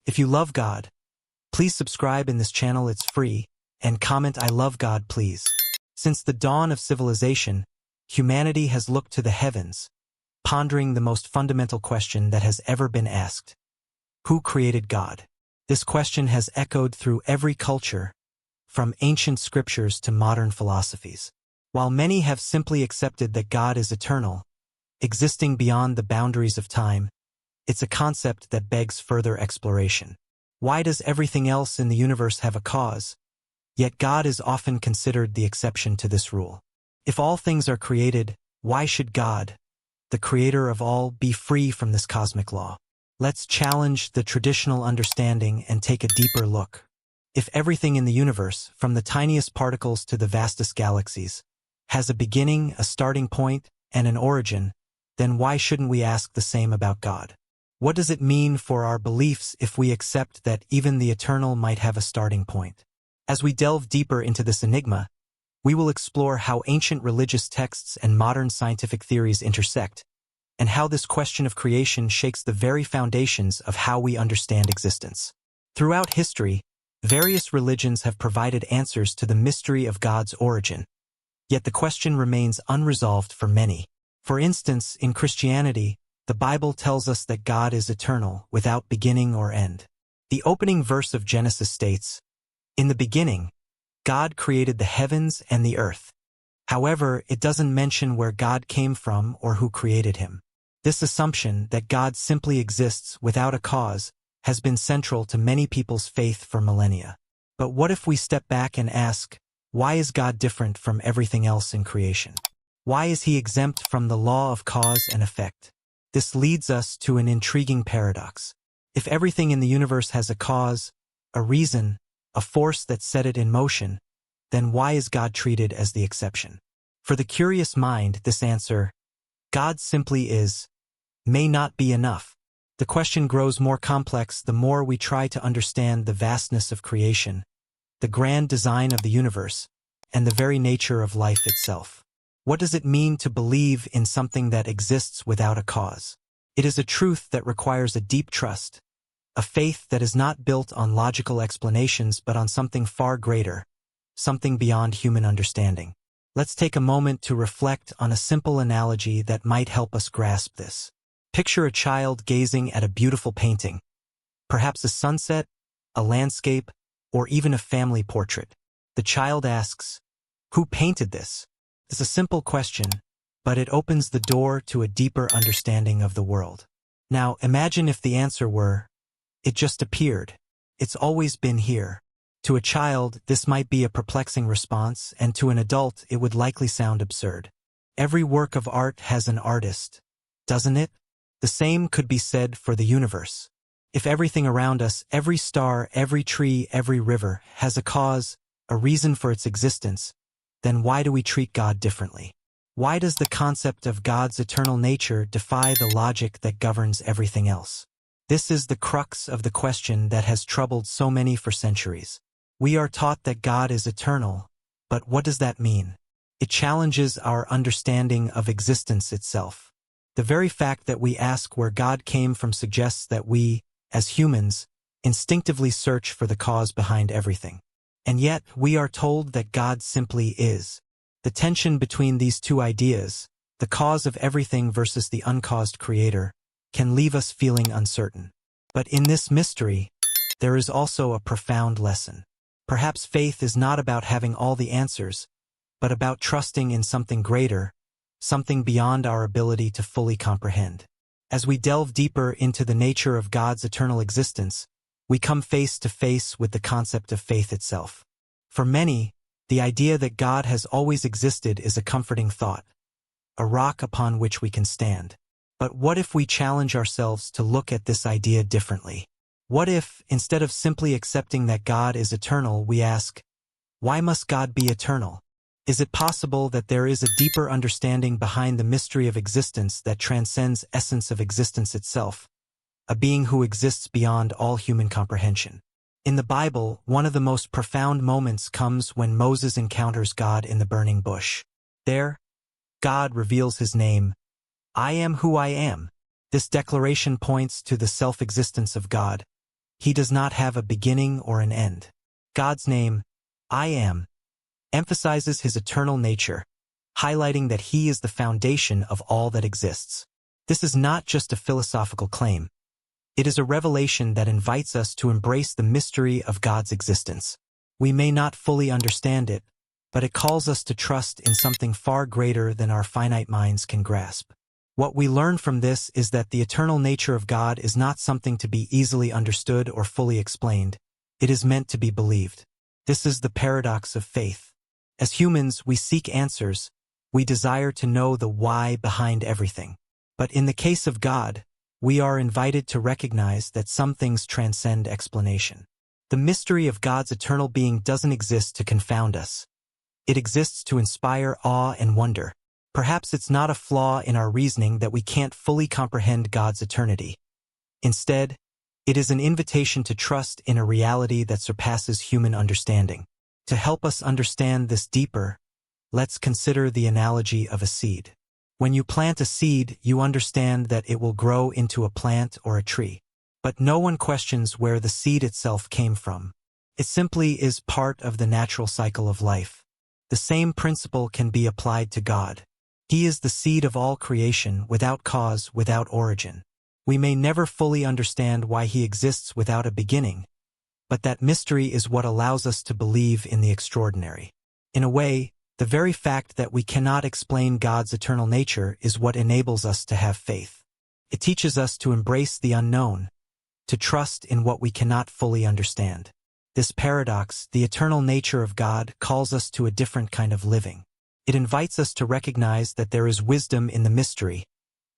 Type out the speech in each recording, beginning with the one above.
If you love God, please subscribe in this channel, it's free, and comment I love God please. Since the dawn of civilization, humanity has looked to the heavens, pondering the most fundamental question that has ever been asked. Who created God? This question has echoed through every culture, from ancient scriptures to modern philosophies. While many have simply accepted that God is eternal, existing beyond the boundaries of time, it's a concept that begs further exploration. Why does everything else in the universe have a cause? Yet God is often considered the exception to this rule. If all things are created, why should God, the creator of all, be free from this cosmic law? Let's challenge the traditional understanding and take a deeper look. If everything in the universe, from the tiniest particles to the vastest galaxies, has a beginning, a starting point, and an origin, then why shouldn't we ask the same about God? What does it mean for our beliefs if we accept that even the eternal might have a starting point? As we delve deeper into this enigma, we will explore how ancient religious texts and modern scientific theories intersect, and how this question of creation shakes the very foundations of how we understand existence. Throughout history, various religions have provided answers to the mystery of God's origin, yet the question remains unresolved for many. For instance, in Christianity, the Bible tells us that God is eternal, without beginning or end. The opening verse of Genesis states, "In the beginning, God created the heavens and the earth." However, it doesn't mention where God came from or who created him. This assumption that God simply exists without a cause has been central to many people's faith for millennia. But what if we step back and ask, why is God different from everything else in creation? Why is he exempt from the law of cause and effect? This leads us to an intriguing paradox. If everything in the universe has a cause, a reason, a force that set it in motion, then why is God treated as the exception? For the curious mind, this answer, God simply is, may not be enough. The question grows more complex the more we try to understand the vastness of creation, the grand design of the universe, and the very nature of life itself. What does it mean to believe in something that exists without a cause? It is a truth that requires a deep trust, a faith that is not built on logical explanations but on something far greater, something beyond human understanding. Let's take a moment to reflect on a simple analogy that might help us grasp this. Picture a child gazing at a beautiful painting, perhaps a sunset, a landscape, or even a family portrait. The child asks, "Who painted this?" It's a simple question, but it opens the door to a deeper understanding of the world. Now, imagine if the answer were, "It just appeared. It's always been here." To a child, this might be a perplexing response, and to an adult, it would likely sound absurd. Every work of art has an artist, doesn't it? The same could be said for the universe. If everything around us, every star, every tree, every river, has a cause, a reason for its existence, then why do we treat God differently? Why does the concept of God's eternal nature defy the logic that governs everything else? This is the crux of the question that has troubled so many for centuries. We are taught that God is eternal, but what does that mean? It challenges our understanding of existence itself. The very fact that we ask where God came from suggests that we, as humans, instinctively search for the cause behind everything. And yet, we are told that God simply is. The tension between these two ideas, the cause of everything versus the uncaused creator, can leave us feeling uncertain. But in this mystery, there is also a profound lesson. Perhaps faith is not about having all the answers, but about trusting in something greater, something beyond our ability to fully comprehend. As we delve deeper into the nature of God's eternal existence, we come face to face with the concept of faith itself. For many, the idea that God has always existed is a comforting thought, a rock upon which we can stand. But what if we challenge ourselves to look at this idea differently? What if, instead of simply accepting that God is eternal, we ask, why must God be eternal? Is it possible that there is a deeper understanding behind the mystery of existence that transcends essence of existence itself? A being who exists beyond all human comprehension. In the Bible, one of the most profound moments comes when Moses encounters God in the burning bush. There, God reveals his name, "I am who I am." This declaration points to the self-existence of God, He does not have a beginning or an end. God's name, I Am, emphasizes his eternal nature, highlighting that he is the foundation of all that exists. This is not just a philosophical claim. It is a revelation that invites us to embrace the mystery of God's existence. We may not fully understand it, but it calls us to trust in something far greater than our finite minds can grasp. What we learn from this is that the eternal nature of God is not something to be easily understood or fully explained. It is meant to be believed. This is the paradox of faith. As humans, we seek answers. We desire to know the why behind everything. But in the case of God, we are invited to recognize that some things transcend explanation. The mystery of God's eternal being doesn't exist to confound us. It exists to inspire awe and wonder. Perhaps it's not a flaw in our reasoning that we can't fully comprehend God's eternity. Instead, it is an invitation to trust in a reality that surpasses human understanding. To help us understand this deeper, let's consider the analogy of a seed. When you plant a seed, you understand that it will grow into a plant or a tree. But no one questions where the seed itself came from. It simply is part of the natural cycle of life. The same principle can be applied to God. He is the seed of all creation, without cause, without origin. We may never fully understand why he exists without a beginning, but that mystery is what allows us to believe in the extraordinary. In a way, the very fact that we cannot explain God's eternal nature is what enables us to have faith. It teaches us to embrace the unknown, to trust in what we cannot fully understand. This paradox, the eternal nature of God, calls us to a different kind of living. It invites us to recognize that there is wisdom in the mystery,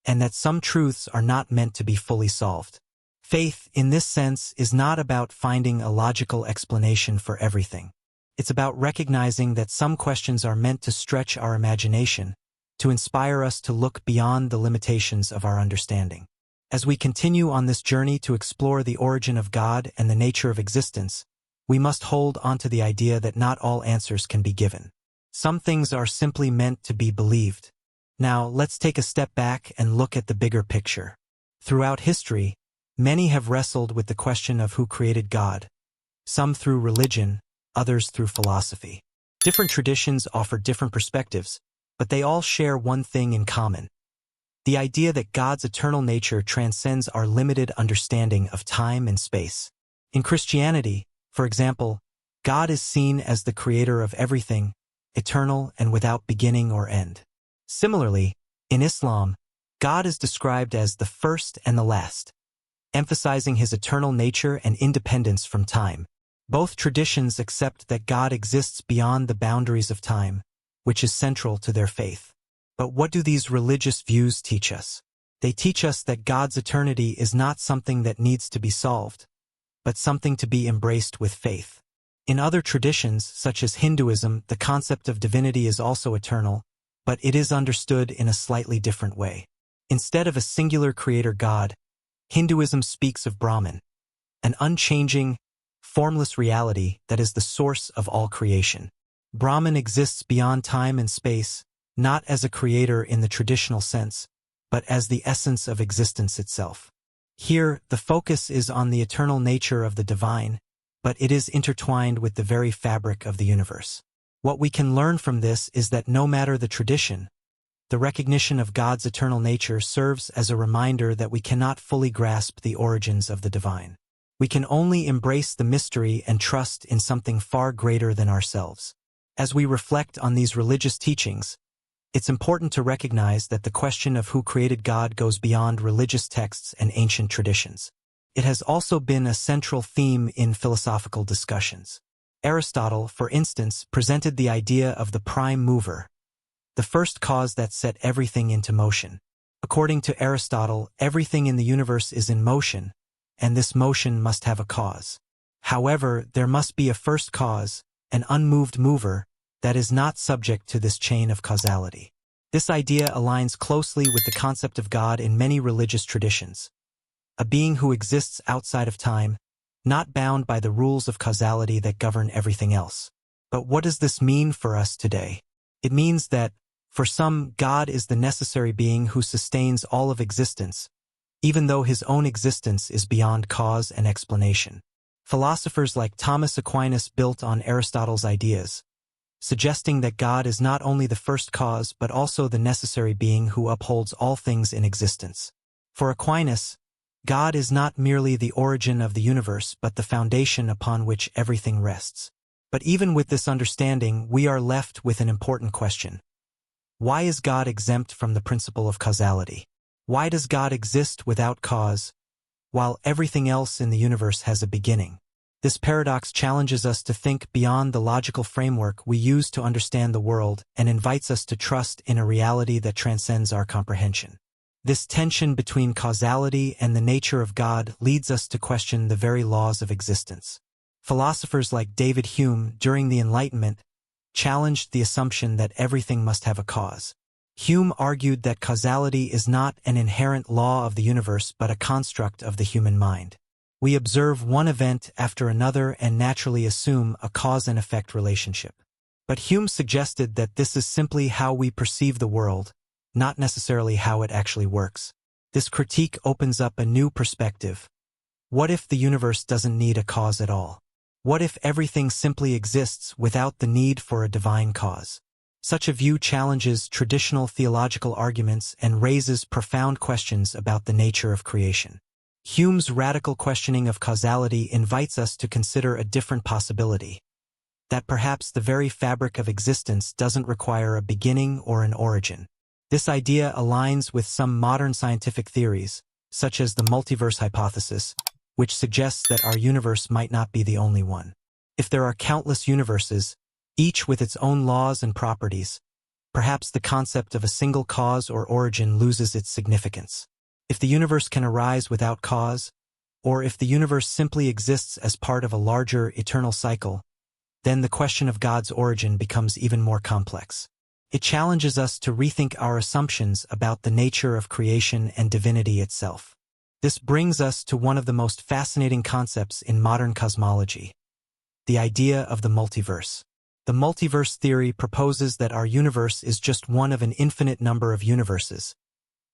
and that some truths are not meant to be fully solved. Faith, in this sense, is not about finding a logical explanation for everything. It's about recognizing that some questions are meant to stretch our imagination, to inspire us to look beyond the limitations of our understanding. As we continue on this journey to explore the origin of God and the nature of existence, we must hold onto the idea that not all answers can be given. Some things are simply meant to be believed. Now, let's take a step back and look at the bigger picture. Throughout history, many have wrestled with the question of who created God, some through religion, others through philosophy. Different traditions offer different perspectives, but they all share one thing in common: the idea that God's eternal nature transcends our limited understanding of time and space. In Christianity, for example, God is seen as the creator of everything, eternal and without beginning or end. Similarly, in Islam, God is described as the first and the last, emphasizing his eternal nature and independence from time. Both traditions accept that God exists beyond the boundaries of time, which is central to their faith. But what do these religious views teach us? They teach us that God's eternity is not something that needs to be solved, but something to be embraced with faith. In other traditions, such as Hinduism, the concept of divinity is also eternal, but it is understood in a slightly different way. Instead of a singular creator God, Hinduism speaks of Brahman, an unchanging, formless reality that is the source of all creation. Brahman exists beyond time and space, not as a creator in the traditional sense, but as the essence of existence itself. Here, the focus is on the eternal nature of the divine, but it is intertwined with the very fabric of the universe. What we can learn from this is that no matter the tradition, the recognition of God's eternal nature serves as a reminder that we cannot fully grasp the origins of the divine. We can only embrace the mystery and trust in something far greater than ourselves. As we reflect on these religious teachings, it's important to recognize that the question of who created God goes beyond religious texts and ancient traditions. It has also been a central theme in philosophical discussions. Aristotle, for instance, presented the idea of the prime mover, the first cause that set everything into motion. According to Aristotle, everything in the universe is in motion, and this motion must have a cause. However, there must be a first cause, an unmoved mover, that is not subject to this chain of causality. This idea aligns closely with the concept of God in many religious traditions, a being who exists outside of time, not bound by the rules of causality that govern everything else. But what does this mean for us today? It means that, for some, God is the necessary being who sustains all of existence, even though his own existence is beyond cause and explanation. Philosophers like Thomas Aquinas built on Aristotle's ideas, suggesting that God is not only the first cause but also the necessary being who upholds all things in existence. For Aquinas, God is not merely the origin of the universe but the foundation upon which everything rests. But even with this understanding, we are left with an important question. Why is God exempt from the principle of causality? Why does God exist without cause, while everything else in the universe has a beginning? This paradox challenges us to think beyond the logical framework we use to understand the world and invites us to trust in a reality that transcends our comprehension. This tension between causality and the nature of God leads us to question the very laws of existence. Philosophers like David Hume, during the Enlightenment, challenged the assumption that everything must have a cause. Hume argued that causality is not an inherent law of the universe but a construct of the human mind. We observe one event after another and naturally assume a cause and effect relationship. But Hume suggested that this is simply how we perceive the world, not necessarily how it actually works. This critique opens up a new perspective. What if the universe doesn't need a cause at all? What if everything simply exists without the need for a divine cause? Such a view challenges traditional theological arguments and raises profound questions about the nature of creation. Hume's radical questioning of causality invites us to consider a different possibility, that perhaps the very fabric of existence doesn't require a beginning or an origin. This idea aligns with some modern scientific theories, such as the multiverse hypothesis, which suggests that our universe might not be the only one. If there are countless universes, each with its own laws and properties, perhaps the concept of a single cause or origin loses its significance. If the universe can arise without cause, or if the universe simply exists as part of a larger eternal cycle, then the question of God's origin becomes even more complex. It challenges us to rethink our assumptions about the nature of creation and divinity itself. This brings us to one of the most fascinating concepts in modern cosmology, the idea of the multiverse. The multiverse theory proposes that our universe is just one of an infinite number of universes,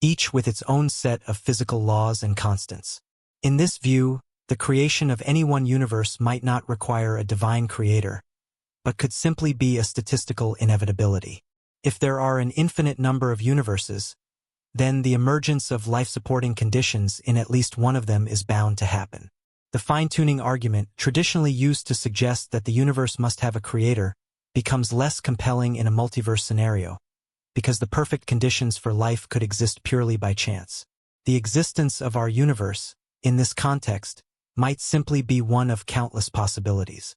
each with its own set of physical laws and constants. In this view, the creation of any one universe might not require a divine creator, but could simply be a statistical inevitability. If there are an infinite number of universes, then the emergence of life-supporting conditions in at least one of them is bound to happen. The fine-tuning argument, traditionally used to suggest that the universe must have a creator, becomes less compelling in a multiverse scenario, because the perfect conditions for life could exist purely by chance. The existence of our universe, in this context, might simply be one of countless possibilities.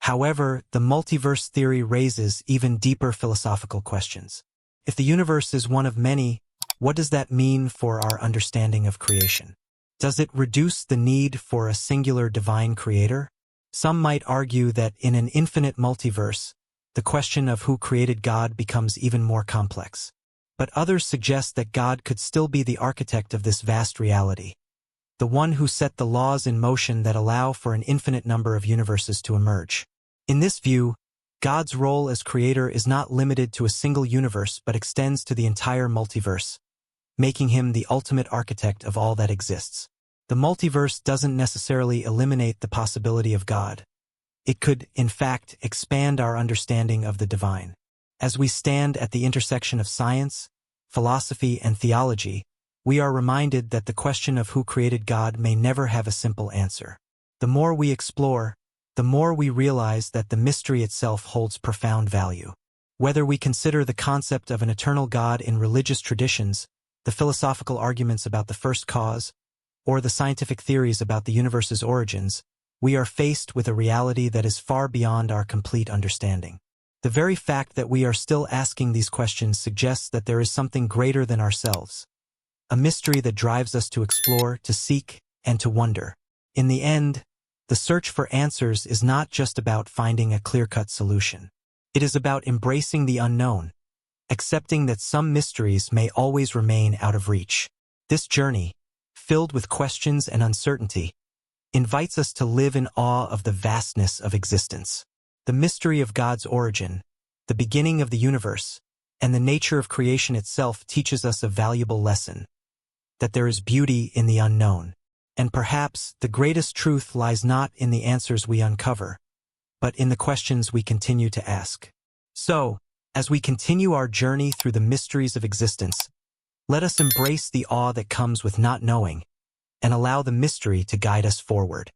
However, the multiverse theory raises even deeper philosophical questions. If the universe is one of many, what does that mean for our understanding of creation? Does it reduce the need for a singular divine creator? Some might argue that in an infinite multiverse, the question of who created God becomes even more complex. But others suggest that God could still be the architect of this vast reality, the one who set the laws in motion that allow for an infinite number of universes to emerge. In this view, God's role as creator is not limited to a single universe but extends to the entire multiverse, making him the ultimate architect of all that exists. The multiverse doesn't necessarily eliminate the possibility of God. It could, in fact, expand our understanding of the divine. As we stand at the intersection of science, philosophy, and theology, we are reminded that the question of who created God may never have a simple answer. The more we explore, the more we realize that the mystery itself holds profound value. Whether we consider the concept of an eternal God in religious traditions, the philosophical arguments about the first cause, or the scientific theories about the universe's origins, we are faced with a reality that is far beyond our complete understanding. The very fact that we are still asking these questions suggests that there is something greater than ourselves, a mystery that drives us to explore, to seek, and to wonder. In the end, the search for answers is not just about finding a clear-cut solution. It is about embracing the unknown, accepting that some mysteries may always remain out of reach. This journey, filled with questions and uncertainty, invites us to live in awe of the vastness of existence. The mystery of God's origin, the beginning of the universe, and the nature of creation itself teaches us a valuable lesson. that there is beauty in the unknown. And perhaps the greatest truth lies not in the answers we uncover, but in the questions we continue to ask. So, as we continue our journey through the mysteries of existence, let us embrace the awe that comes with not knowing, and allow the mystery to guide us forward.